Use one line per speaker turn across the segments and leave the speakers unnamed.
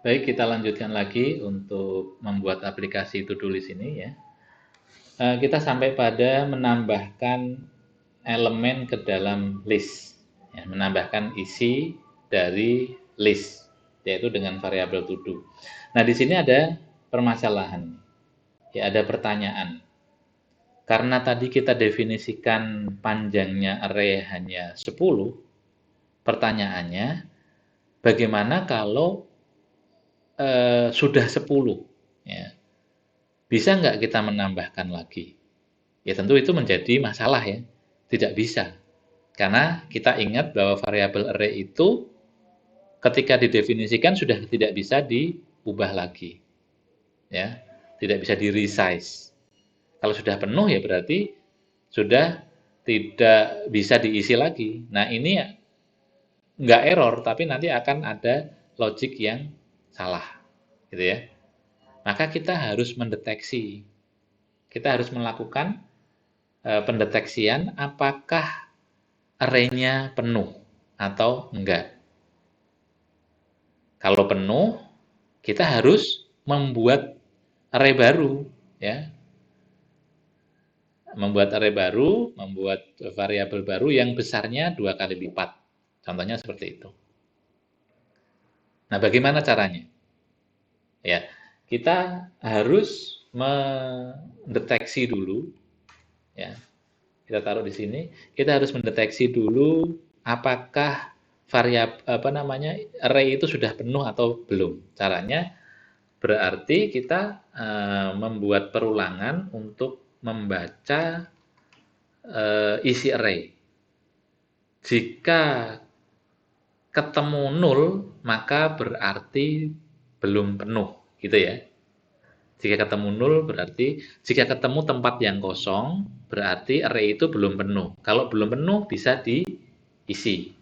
Baik, kita lanjutkan lagi untuk membuat aplikasi to-do list ini ya. Kita sampai pada menambahkan elemen ke dalam list, ya, menambahkan isi dari list, yaitu dengan variabel to do. Nah, di sini ada permasalahan, ya ada pertanyaan. Karena tadi kita definisikan panjangnya array hanya 10, pertanyaannya, bagaimana kalau sudah 10? Ya, bisa nggak kita menambahkan lagi? Ya tentu itu menjadi masalah ya, tidak bisa. Karena kita ingat bahwa variabel array itu ketika didefinisikan sudah tidak bisa diubah lagi. Ya, tidak bisa di-resize. Kalau sudah penuh ya berarti sudah tidak bisa diisi lagi. Nah ini nggak error, tapi nanti akan ada logic yang salah, gitu ya. Maka kita harus mendeteksi, kita harus melakukan pendeteksian apakah array-nya penuh atau enggak. Kalau penuh, kita harus membuat array baru, ya. Membuat array baru, membuat variabel baru yang besarnya 2 kali lipat. Contohnya seperti itu. Nah, bagaimana caranya? Ya, kita harus mendeteksi dulu, ya. Kita taruh di sini, kita harus mendeteksi dulu apakah array itu sudah penuh atau belum. Caranya berarti kita membuat perulangan untuk membaca isi array. Jika ketemu 0, maka berarti belum penuh, gitu ya. Jika ketemu 0 berarti, jika ketemu tempat yang kosong, berarti array itu belum penuh. Kalau belum penuh bisa diisi.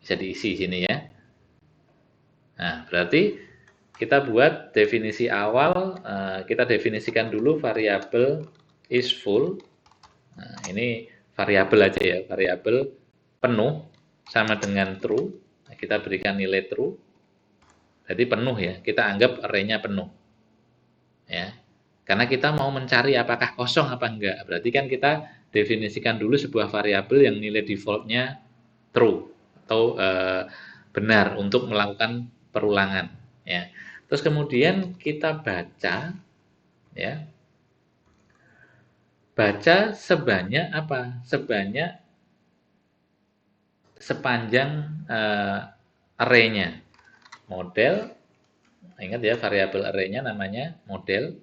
Bisa diisi sini ya. Nah, berarti kita buat definisi awal, kita definisikan dulu variabel is full. Nah, ini variabel aja ya, variabel penuh sama dengan true. Nah, kita berikan nilai true. Jadi penuh ya, kita anggap array-nya penuh. Ya. Karena kita mau mencari apakah kosong apa enggak. Berarti kan kita definisikan dulu sebuah variabel yang nilai default-nya true atau benar untuk melakukan perulangan ya. Terus kemudian kita baca ya. Baca sebanyak apa? Sebanyak sepanjang array-nya. Model, ingat ya variabel array-nya namanya model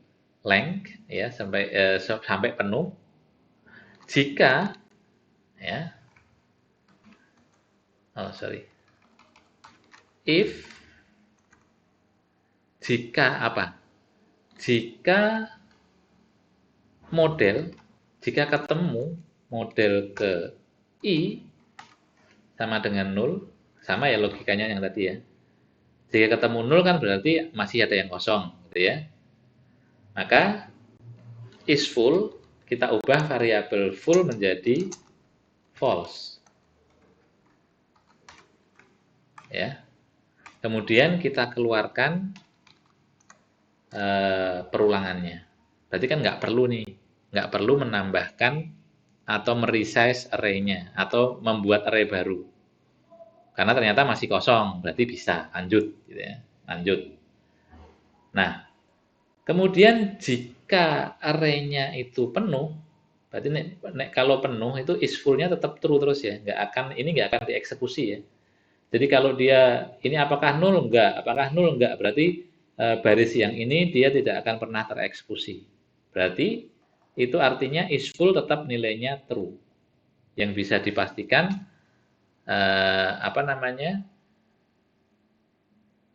length ya sampai penuh. Jika ya if jika apa? Jika jika ketemu model ke i sama dengan 0, sama ya logikanya yang tadi ya. Jika ketemu 0 kan berarti masih ada yang kosong, gitu ya. Maka is full, kita ubah variabel full menjadi false. Ya. Kemudian kita keluarkan perulangannya. Berarti kan nggak perlu menambahkan atau meresize array-nya atau membuat array baru. Karena ternyata masih kosong, berarti bisa lanjut, gitu ya. Lanjut. Nah, kemudian jika array-nya itu penuh, berarti kalau penuh itu is full-nya tetap true terus ya, ini nggak akan dieksekusi ya. Jadi kalau dia ini apakah nol enggak, apakah nol enggak, berarti baris yang ini dia tidak akan pernah tereksekusi. Berarti itu artinya is full tetap nilainya true. Yang bisa dipastikan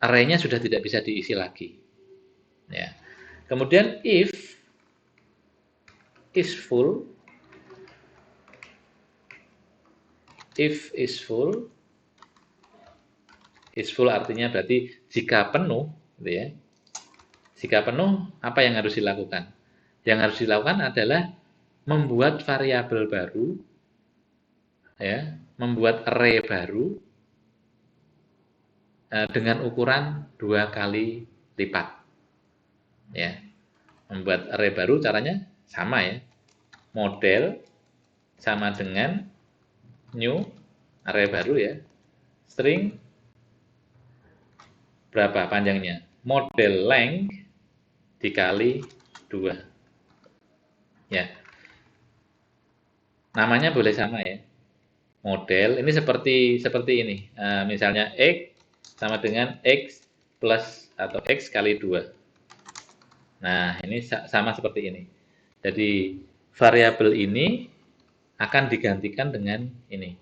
array-nya sudah tidak bisa diisi lagi. Ya. Kemudian if is full, is full artinya berarti jika penuh, gitu ya. Jika penuh, apa yang harus dilakukan? Yang harus dilakukan adalah membuat variabel baru, ya, membuat array baru, dengan ukuran 2 kali lipat. Ya. Membuat array baru caranya sama ya. Model sama dengan new array baru ya. String berapa panjangnya? Model length dikali 2. Ya. Namanya boleh sama ya. Model ini seperti ini. Misalnya X sama dengan X plus atau X kali 2. Nah, ini sama seperti ini. Jadi, variabel ini akan digantikan dengan ini.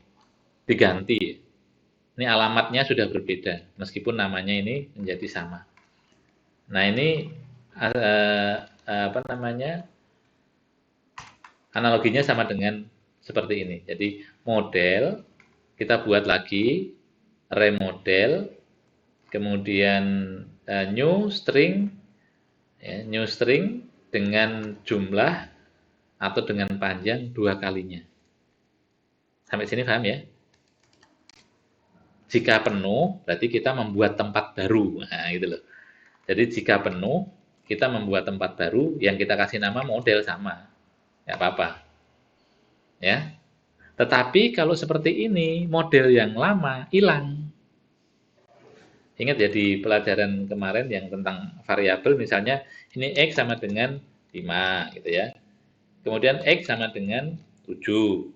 Diganti. Ini alamatnya sudah berbeda, meskipun namanya ini menjadi sama. Nah, ini apa namanya? Analoginya sama dengan seperti ini. Jadi, model kita buat lagi array model, kemudian new string ya, new string dengan jumlah atau dengan panjang 2 kalinya. Sampai sini paham ya? Jika penuh, berarti kita membuat tempat baru. Nah, gitu loh. Jadi jika penuh, kita membuat tempat baru yang kita kasih nama model sama. Ya apa-apa. Ya. Tetapi kalau seperti ini, model yang lama hilang. Ingat ya di pelajaran kemarin yang tentang variabel, misalnya ini X sama dengan 5 gitu ya. Kemudian X sama dengan 7.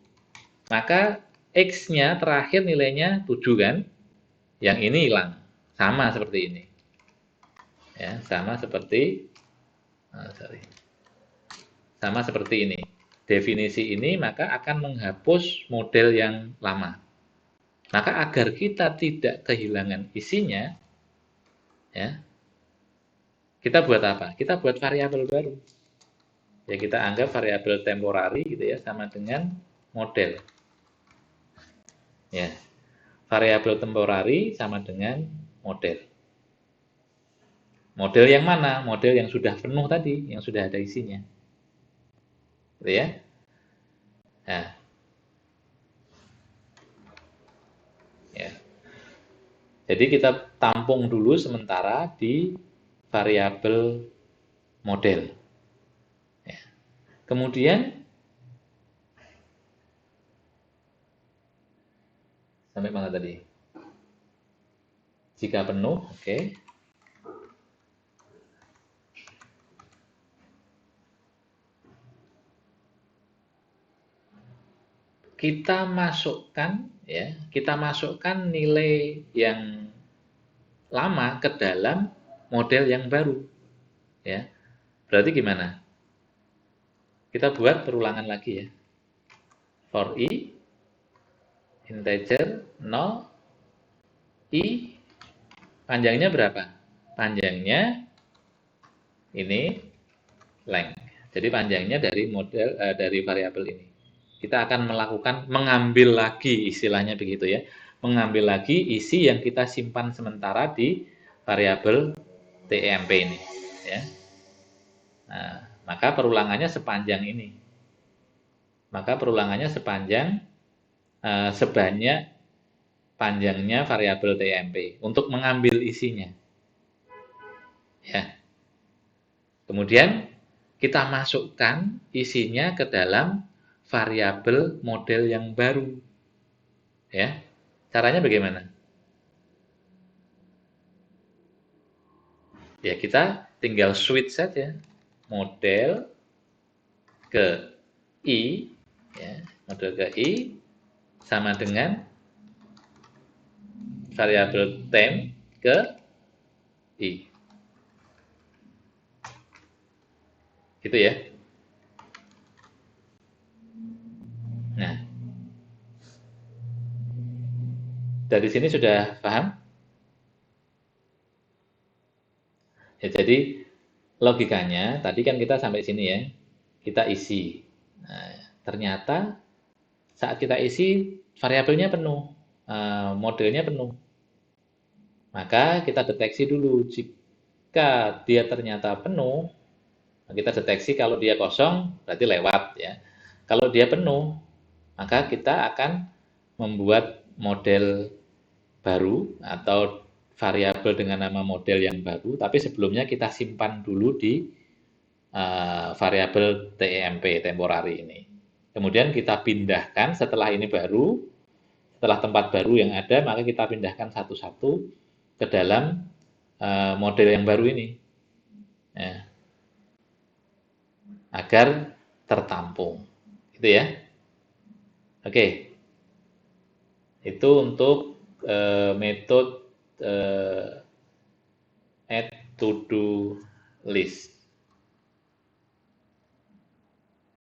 Maka X-nya terakhir nilainya 7 kan? Yang ini hilang. Sama seperti ini. Ya, sama seperti sama seperti ini. Definisi ini maka akan menghapus model yang lama. Maka agar kita tidak kehilangan isinya, ya, kita buat apa? Kita buat variabel baru. Ya kita anggap variabel temporary gitu ya sama dengan model. Ya. Variabel temporary sama dengan model. Model yang mana? Model yang sudah penuh tadi, yang sudah ada isinya. Gitu ya. Nah. Ya. Jadi kita tampung dulu sementara di variabel model. Ya. Kemudian sampai mana tadi? Jika penuh, oke. Kita masukkan ya, kita masukkan nilai yang lama ke dalam model yang baru. Ya. Berarti gimana? Kita buat perulangan lagi ya. For i integer 0 i panjangnya berapa? Panjangnya ini length. Jadi panjangnya dari model dari variabel ini. Kita akan melakukan mengambil lagi istilahnya begitu ya. Mengambil lagi isi yang kita simpan sementara di variabel temp ini ya. Nah, maka perulangannya sepanjang ini. Maka perulangannya sepanjang sebanyak panjangnya variabel temp untuk mengambil isinya. Ya. Kemudian kita masukkan isinya ke dalam variabel model yang baru. Ya. Caranya bagaimana? Ya, kita tinggal switch saja model ke i ya, model ke i sama dengan variabel temp ke i. Gitu ya. Nah, dari sini sudah paham? Ya, jadi logikanya tadi kan kita sampai sini ya, kita isi. Nah, ternyata saat kita isi variabelnya penuh, modelnya penuh. Maka kita deteksi dulu jika dia ternyata penuh, kita deteksi kalau dia kosong berarti lewat ya. Kalau dia penuh, maka kita akan membuat model baru atau variabel dengan nama model yang baru, tapi sebelumnya kita simpan dulu di variabel temp, temporary ini. Kemudian kita pindahkan setelah ini baru, setelah tempat baru yang ada, maka kita pindahkan satu-satu ke dalam model yang baru ini. Ya, agar tertampung. Gitu ya. Oke. Itu untuk metode add to do list.